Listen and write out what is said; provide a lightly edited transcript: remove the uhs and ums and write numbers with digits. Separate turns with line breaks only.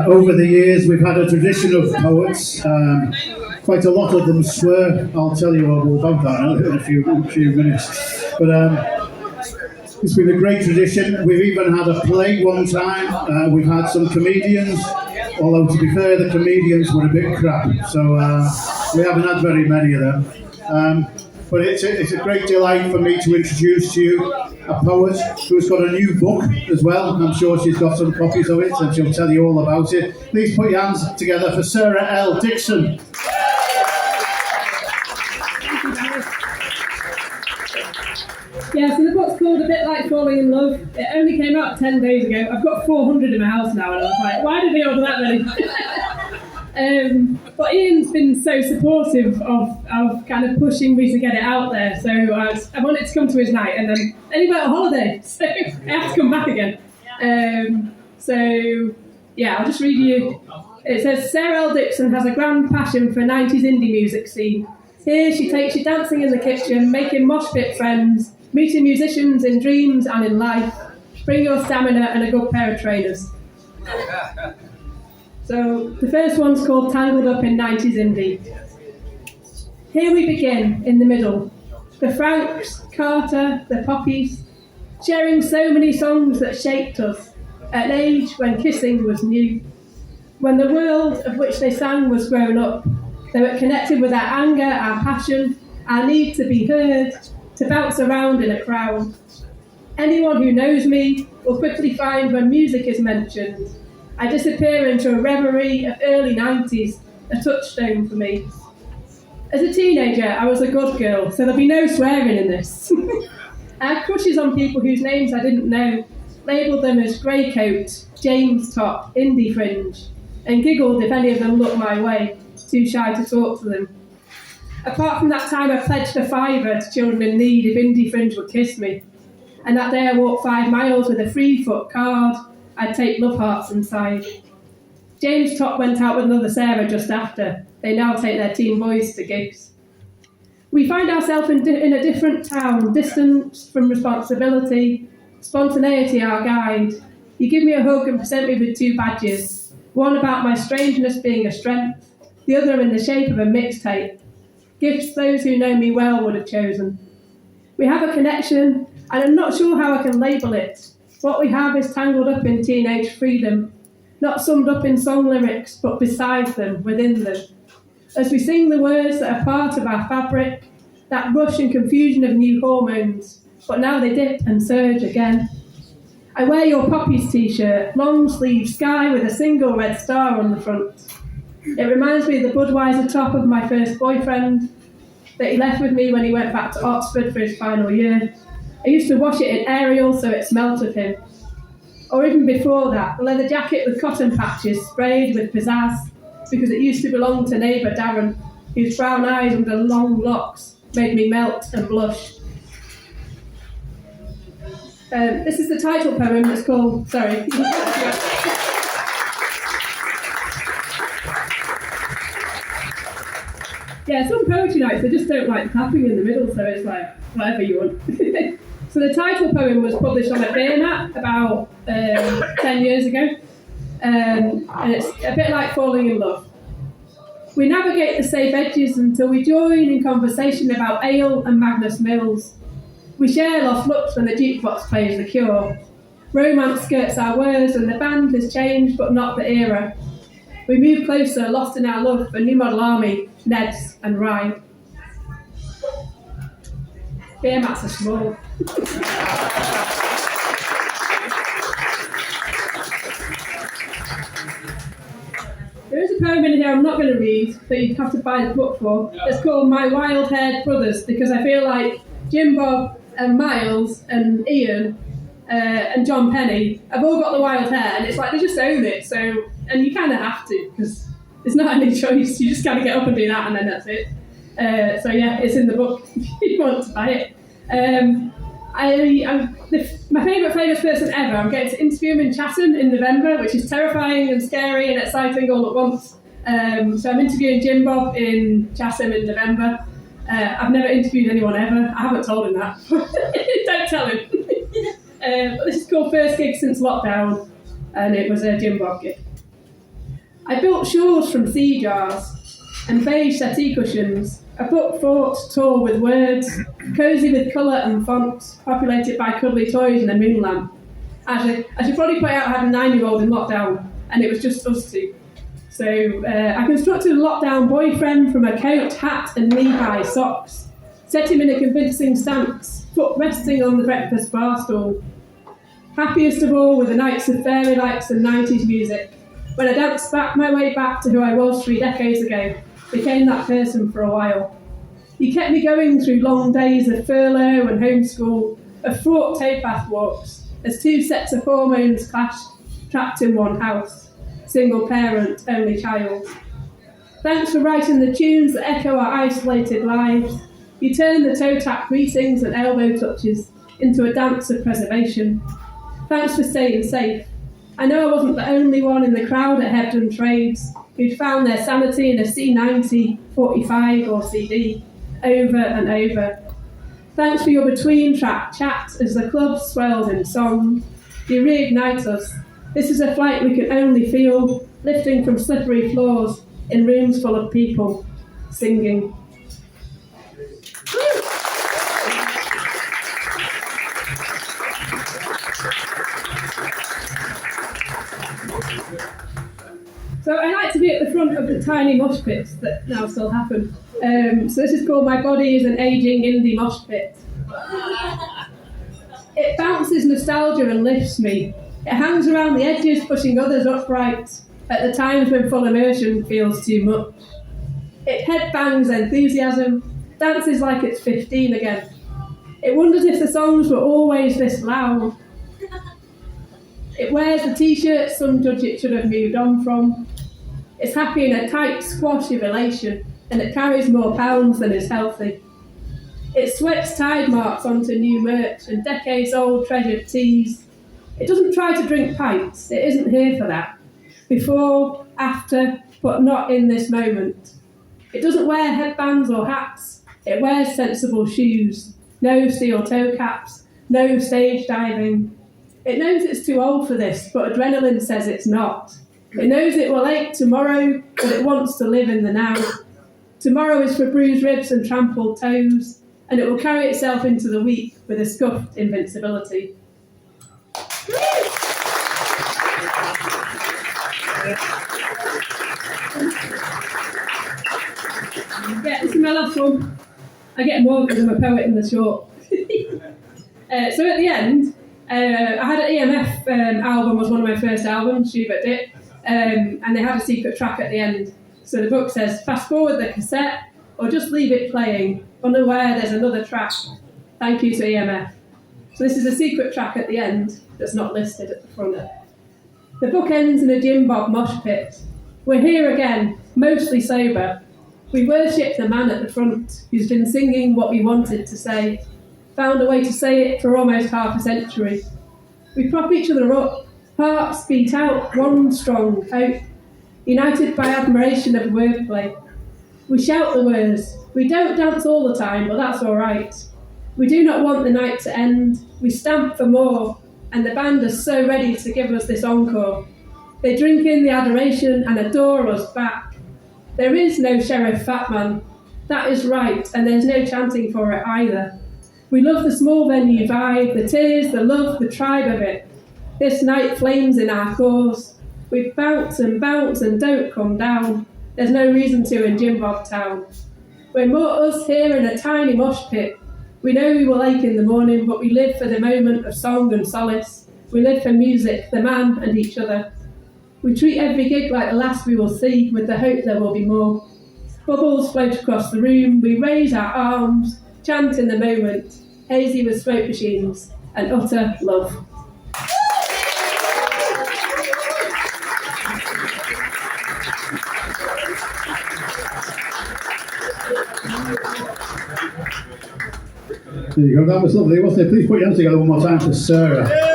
Over the years, we've had a tradition of poets. Quite a lot of them swear. I'll tell you all about that in a few minutes. But it's been a great tradition. We've even had a play one time. We've had some comedians, although to be fair, the comedians were a bit crap. So we haven't had very many of them. But it's a great delight for me to introduce to you a poet who's got a new book as well. I'm sure she's got some copies of it and she'll tell you all about it. Please put your hands together for Sarah L. Dixon.
Yeah, so the book's called A Bit Like Falling in Love. It only came out 10 days ago. I've got 400 in my house now, and I was like, why did they order that many? But Ian's been so supportive of kind of pushing me to get it out there. So I wanted to come to his night, and then he went on holiday, so I have to come back again. I'll just read you. It says, Sarah L. Dixon has a grand passion for 90s indie music scene. Here she takes you dancing in the kitchen, making mosh pit friends, meeting musicians in dreams and in life. Bring your stamina and a good pair of trainers. So the first one's called Tangled Up in 90s Indie. Here we begin, in the middle. The Franks, Carter, the Poppies, sharing so many songs that shaped us, at an age when kissing was new. When the world of which they sang was grown up, they were connected with our anger, our passion, our need to be heard, to bounce around in a crowd. Anyone who knows me will quickly find when music is mentioned, I disappear into a reverie of early 90s, a touchstone for me. As a teenager, I was a good girl, so there'll be no swearing in this. I had crushes on people whose names I didn't know, labelled them as Greycoat, James Top, Indie Fringe, and giggled if any of them looked my way, too shy to talk to them. Apart from that time, I pledged a £5 to children in need if Indie Fringe would kiss me. And that day I walked 5 miles with a free foot card. I'd take love hearts inside. James Top went out with another Sarah just after. They now take their teen boys to gigs. We find ourselves in a different town, distant from responsibility, spontaneity our guide. You give me a hug and present me with 2 badges, one about my strangeness being a strength, the other in the shape of a mixtape. Gifts those who know me well would have chosen. We have a connection, and I'm not sure how I can label it. What we have is tangled up in teenage freedom, not summed up in song lyrics, but beside them, within them. As we sing the words that are part of our fabric, that rush and confusion of new hormones, but now they dip and surge again. I wear your Poppies t-shirt, long sleeve sky with a single red star on the front. It reminds me of the Budweiser top of my first boyfriend that he left with me when he went back to Oxford for his final year. I used to wash it in Ariel so it smelt of him. Or even before that, a leather jacket with cotton patches sprayed with pizzazz because it used to belong to neighbour Darren, whose brown eyes under long locks made me melt and blush. This is the title poem. It's called, Yeah, some poetry nights, they just don't like clapping in the middle, so it's like, whatever you want. So the title poem was published on a beer mat about 10 years ago, and it's a bit like falling in love. We navigate the safe edges until we join in conversation about ale and Magnus Mills. We share lost looks when the jukebox plays The Cure. Romance skirts our words and the band has changed, but not the era. We move closer, lost in our love for New Model Army, Neds and Rye. Beer mats are small. There is a poem in here I'm not going to read, that you have to buy the book for. It's called My Wild-Haired Brothers, because I feel like Jim Bob and Miles and Ian and John Penny have all got the wild hair, and it's like they just own it. So, and you kind of have to, because there's not any choice. You just kind of get up and do that, and then that's it. So yeah, it's in the book if you want to buy it. My favourite famous person ever. I'm getting to interview him in Chatham in November, which is terrifying and scary and exciting all at once. So I'm interviewing Jim Bob in Chatham in November. I've never interviewed anyone ever. I haven't told him that. Don't tell him. But this is called First Gig Since Lockdown, and it was a Jim Bob gig. I built shawls from sea jars and beige settee cushions, a book fort tall with words, cosy with colour and font, populated by cuddly toys and a moon lamp. I should probably point out I had a 9-year-old in lockdown, and it was just us two. So I constructed a lockdown boyfriend from a coat, hat and knee-high socks, set him in a convincing stance, foot resting on the breakfast bar stool. Happiest of all were the nights of fairy lights and 90s music, when I danced back my way back to who I was 3 decades ago, became that person for a while. He kept me going through long days of furlough and homeschool, of fraught towpath walks, as 2 sets of hormones clashed, trapped in one house, single parent, only child. Thanks for writing the tunes that echo our isolated lives. You turned the toe tap greetings and elbow touches into a dance of preservation. Thanks for staying safe. I know I wasn't the only one in the crowd at Hebden Trades who'd found their sanity in a C90, 45 or CD, over and over. Thanks for your between-track chat as the club swells in song. You reignite us. This is a flight we can only feel, lifting from slippery floors in rooms full of people, singing. So I like to be at the front of the tiny mosh pits that now still happen. So this is called My Body is an Aging Indie Mosh Pit. It bounces nostalgia and lifts me. It hangs around the edges, pushing others upright at the times when full immersion feels too much. It headbangs enthusiasm, dances like it's 15 again. It wonders if the songs were always this loud. It wears the t-shirt some judge it should have moved on from. It's happy in a tight squash of elation, and it carries more pounds than is healthy. It sweats tide marks onto new merch and decades-old treasured teas. It doesn't try to drink pints, it isn't here for that. Before, after, but not in this moment. It doesn't wear headbands or hats, it wears sensible shoes. No steel toe caps, no stage diving. It knows it's too old for this, but adrenaline says it's not. It knows it will ache tomorrow, but it wants to live in the now. Tomorrow is for bruised ribs and trampled toes, and it will carry itself into the week with a scuffed invincibility. Yeah, this is my last one. I get more because I'm a poet in the short. So at the end, I had an EMF album, was one of my first albums, Schubert did, and they had a secret track at the end. So the book says, fast forward the cassette, or just leave it playing, unaware there's another track. Thank you to EMF. So this is a secret track at the end that's not listed at the front. The book ends in a Jim Bob mosh pit. We're here again, mostly sober. We worship the man at the front who's been singing what we wanted to say, found a way to say it for almost half a century. We prop each other up, hearts beat out one strong hope, united by admiration of wordplay. We shout the words. We don't dance all the time, but that's all right. We do not want the night to end. We stamp for more, and the band are so ready to give us this encore. They drink in the adoration and adore us back. There is no Sheriff Fatman. That is right, and there's no chanting for it either. We love the small venue vibe, the tears, the love, the tribe of it. This night flames in our cause. We bounce and don't come down. There's no reason to in Jim Bob Town. We're more us here in a tiny mosh pit. We know we will ache in the morning, but we live for the moment of song and solace. We live for music, the man and each other. We treat every gig like the last we will see, with the hope there will be more. Bubbles float across the room, we raise our arms, chant in the moment, hazy with smoke machines, and utter love.
There you go, that was lovely, wasn't it? Please put your hands together one more time for Sarah.